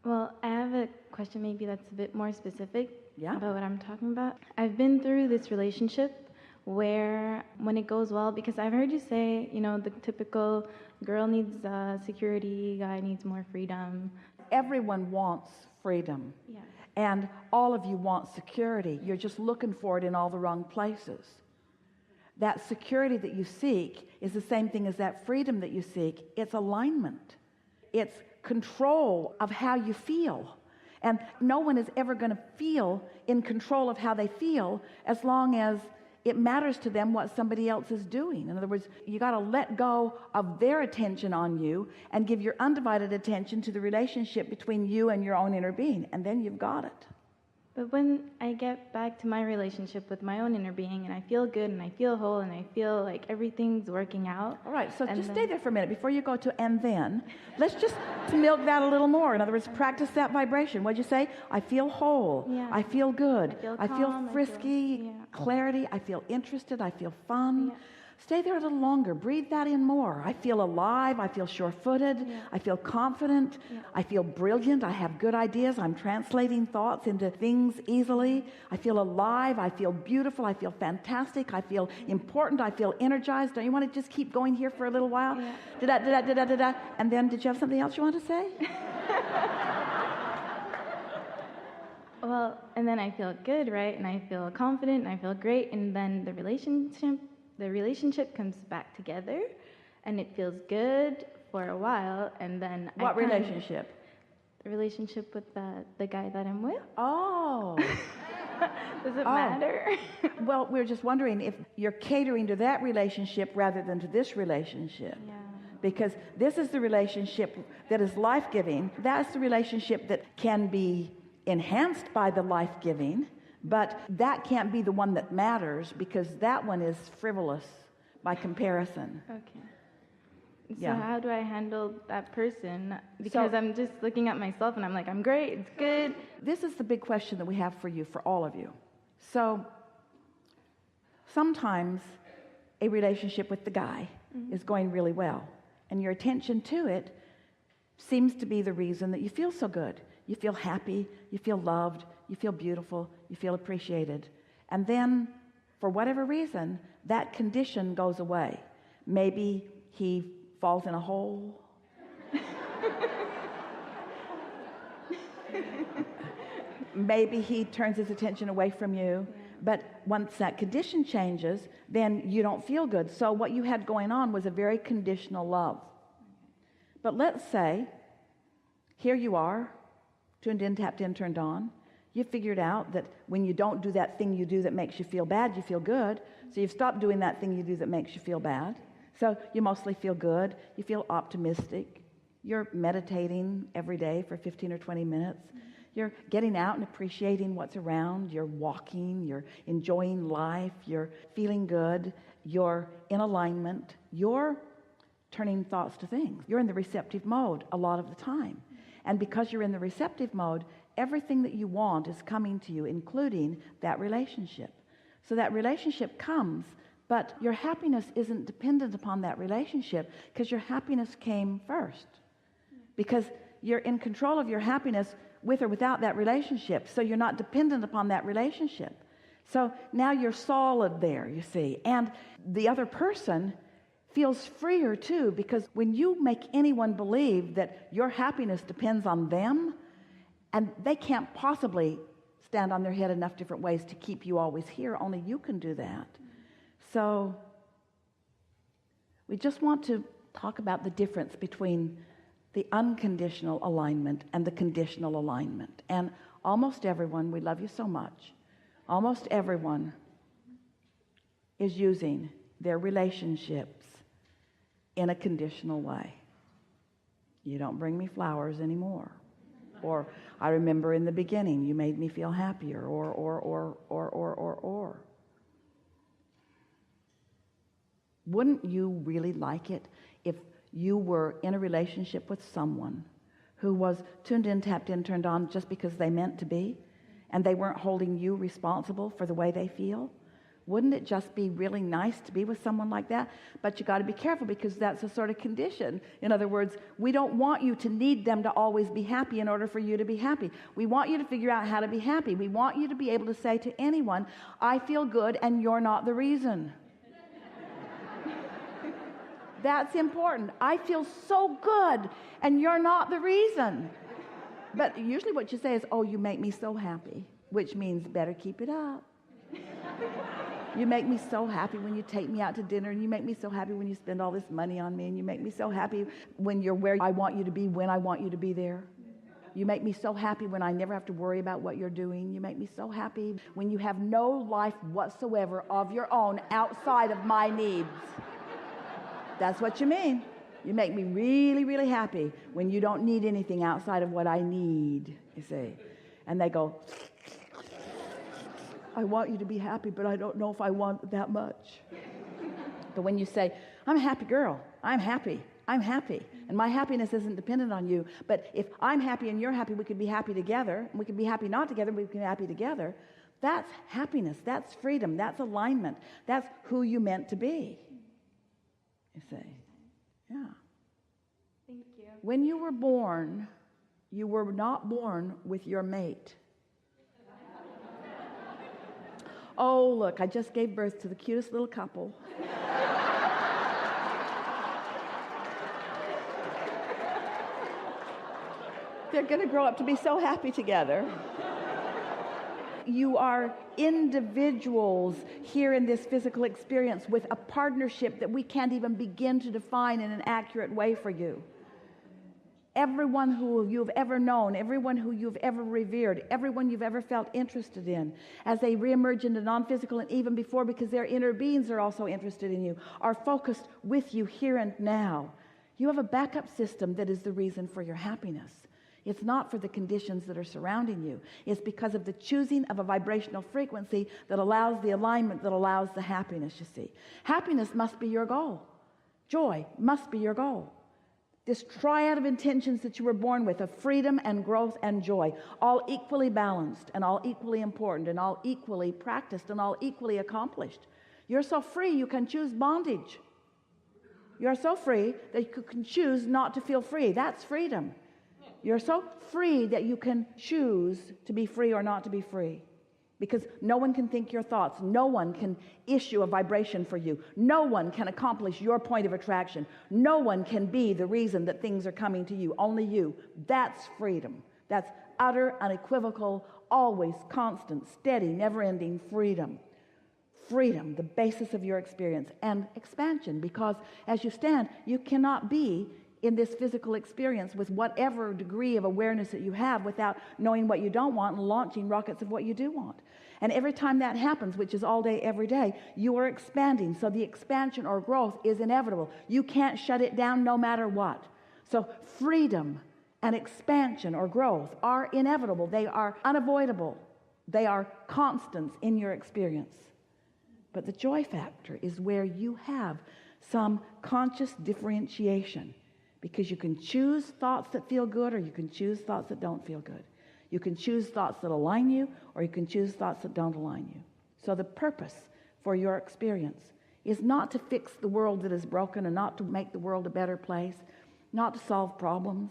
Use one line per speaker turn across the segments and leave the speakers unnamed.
Well, I have a question maybe that's a bit more specific
Yeah.
about what I'm talking about. I've been through this relationship where when it goes well, because I've heard you say, the typical girl needs security, guy needs more freedom.
Everyone wants freedom.
Yeah.
And all of you want security. You're just looking for it in all the wrong places. That security that you seek is the same thing as that freedom that you seek. It's alignment. It's control of how you feel. And no one is ever going to feel in control of how they feel as long as it matters to them what somebody else is doing. In other words, you got to let go of their attention on you and give your undivided attention to the relationship between you and your own inner being, and then you've got it.
But when I get back to my relationship with my own inner being and I feel good and I feel whole and I feel like everything's working out.
All right, so just stay there for a minute before you go to "and then." Let's just milk that a little more. In other words, practice that vibration. What'd you say? I feel whole.
Yeah.
I feel good.
I feel calm,
frisky, clarity. I feel interested. I feel fun. Yeah. Stay there a little longer. Breathe that in more. I feel alive. I feel sure-footed.
Yeah.
I feel confident. Yeah. I feel brilliant. I have good ideas. I'm translating thoughts into things easily. I feel alive. I feel beautiful. I feel fantastic. I feel important. I feel energized. Don't you want to just keep going here for a little while?
Yeah.
Da-da. And then, did you have something else you want to say?
Well, and then I feel good, right? And I feel confident and I feel great. And then the relationship comes back together and it feels good for a while. And then
what relationship?
The relationship with the guy that I'm with.
Oh.
Does it matter?
Well, we're just wondering if you're catering to that relationship rather than to this relationship.
Yeah.
Because this is the relationship that is life-giving. That's the relationship that can be enhanced by the life-giving, but that can't be the one that matters because that one is frivolous by comparison.
Okay. So how do I handle that person? Because I'm just looking at myself and I'm like, I'm great, it's good.
This is the big question that we have for you, for all of you. So sometimes a relationship with the guy is going really well, and your attention to it seems to be the reason that you feel so good. You feel happy, you feel loved, you feel beautiful, you feel appreciated. And then, for whatever reason, that condition goes away. Maybe he falls in a hole. Maybe he turns his attention away from you. But once that condition changes, then you don't feel good. So what you had going on was a very conditional love. But let's say, here you are, tuned in, tapped in, turned on. You figured out that when you don't do that thing you do that makes you feel bad, you feel good. So you've stopped doing that thing you do that makes you feel bad. So you mostly feel good. You feel optimistic. You're meditating every day for 15 or 20 minutes. You're getting out and appreciating what's around. You're walking. You're enjoying life. You're feeling good. You're in alignment. You're turning thoughts to things. You're in the receptive mode a lot of the time. And because you're in the receptive mode, everything that you want is coming to you, including that relationship. So that relationship comes, but your happiness isn't dependent upon that relationship because your happiness came first. Because you're in control of your happiness with or without that relationship. So you're not dependent upon that relationship. So now you're solid there, you see. And the other person feels freer too, because when you make anyone believe that your happiness depends on them, and they can't possibly stand on their head enough different ways to keep you always here, only you can do that. So we just want to talk about the difference between the unconditional alignment and the conditional alignment. And almost everyone, we love you so much, almost everyone is using their relationships in a conditional way. You don't bring me flowers anymore. Or I remember in the beginning you made me feel happier, or. Wouldn't you really like it if you were in a relationship with someone who was tuned in, tapped in, turned on just because they meant to be, and they weren't holding you responsible for the way they feel? Wouldn't it just be really nice to be with someone like that? But you got to be careful, because that's a sort of condition. In other words, we don't want you to need them to always be happy in order for you to be happy. We want you to figure out how to be happy. We want you to be able to say to anyone, I feel good and you're not the reason. That's important. I feel so good and you're not the reason. But usually what you say is, oh, you make me so happy, which means better keep it up. You make me so happy when you take me out to dinner, and you make me so happy when you spend all this money on me, and you make me so happy when you're where I want you to be, when I want you to be there. You make me so happy when I never have to worry about what you're doing. You make me so happy when you have no life whatsoever of your own outside of my needs. That's what you mean. You make me really, really happy when you don't need anything outside of what I need, you see. And they go, I want you to be happy, but I don't know if I want that much. But when you say, I'm a happy girl, I'm happy, and my happiness isn't dependent on you, but if I'm happy and you're happy, we could be happy together, and we could be happy not together, we can be happy together. That's happiness, that's freedom, that's alignment, that's who you meant to be. You say, yeah.
Thank you.
When you were born, you were not born with your mate. Oh, look, I just gave birth to the cutest little couple. They're going to grow up to be so happy together. You are individuals here in this physical experience with a partnership that we can't even begin to define in an accurate way for you. Everyone who you've ever known, everyone who you've ever revered, everyone you've ever felt interested in, as they reemerge into non-physical, and even before, because their inner beings are also interested in you, are focused with you here and now. You have a backup system that is the reason for your happiness. It's not for the conditions that are surrounding you. It's because of the choosing of a vibrational frequency that allows the alignment, that allows the happiness, you see. Happiness must be your goal. Joy must be your goal. This triad of intentions that you were born with, of freedom and growth and joy, all equally balanced and all equally important and all equally practiced and all equally accomplished. You're so free you can choose bondage. You're so free that you can choose not to feel free. That's freedom. You're so free that you can choose to be free or not to be free. Because no one can think your thoughts. No one can issue a vibration for you. No one can accomplish your point of attraction. No one can be the reason that things are coming to you. Only you. That's freedom. That's utter, unequivocal, always constant, steady, never-ending freedom. Freedom, the basis of your experience. And expansion, because as you stand, you cannot be in this physical experience with whatever degree of awareness that you have without knowing what you don't want and launching rockets of what you do want. And every time that happens, which is all day, every day, you are expanding. So the expansion or growth is inevitable. You can't shut it down no matter what. So freedom and expansion or growth are inevitable. They are unavoidable. They are constants in your experience. But the joy factor is where you have some conscious differentiation. Because you can choose thoughts that feel good, or you can choose thoughts that don't feel good. You can choose thoughts that align you, or you can choose thoughts that don't align you. So the purpose for your experience is not to fix the world that is broken, and not to make the world a better place, not to solve problems.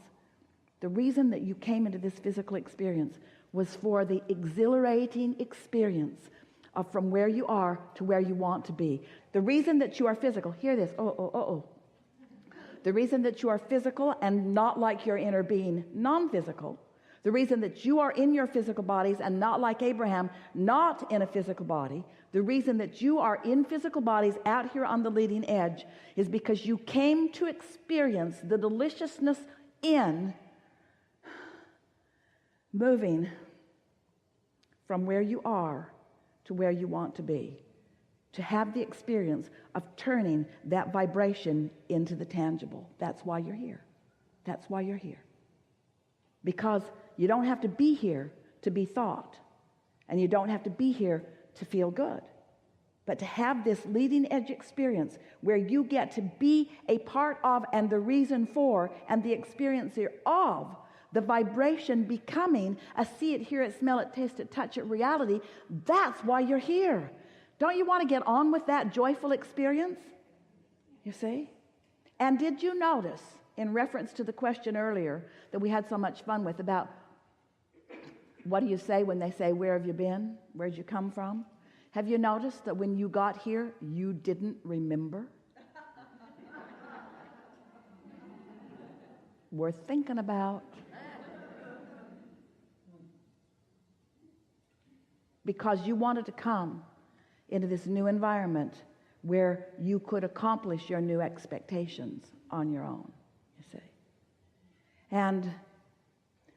The reason that you came into this physical experience was for the exhilarating experience of from where you are to where you want to be. The reason that you are physical, hear this, the reason that you are physical and not like your inner being, non-physical. The reason that you are in your physical bodies and not like Abraham, not in a physical body. The reason that you are in physical bodies out here on the leading edge is because you came to experience the deliciousness in moving from where you are to where you want to be. To have the experience of turning that vibration into the tangible. That's why you're here. That's why you're here. Because you don't have to be here to be thought. And you don't have to be here to feel good. But to have this leading edge experience where you get to be a part of and the reason for and the experiencer of the vibration becoming a see it, hear it, smell it, taste it, touch it reality. That's why you're here. Don't you want to get on with that joyful experience? You see? And did you notice, in reference to the question earlier that we had so much fun with about what do you say when they say, where have you been? Where'd you come from? Have you noticed that when you got here, you didn't remember? Worth thinking about. Because you wanted to come into this new environment where you could accomplish your new expectations on your own, you see. And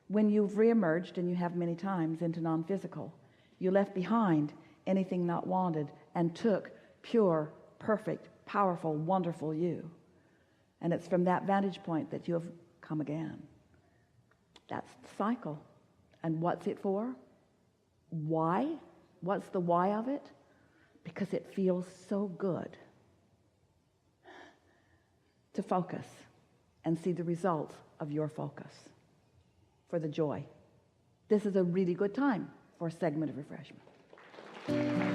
when you've reemerged, and you have many times, into non-physical, you left behind anything not wanted and took pure, perfect, powerful, wonderful you. And it's from that vantage point that you have come again. That's the cycle. And what's it for? Why? What's the why of it? Because it feels so good to focus and see the results of your focus for the joy. This is a really good time for a segment of refreshment.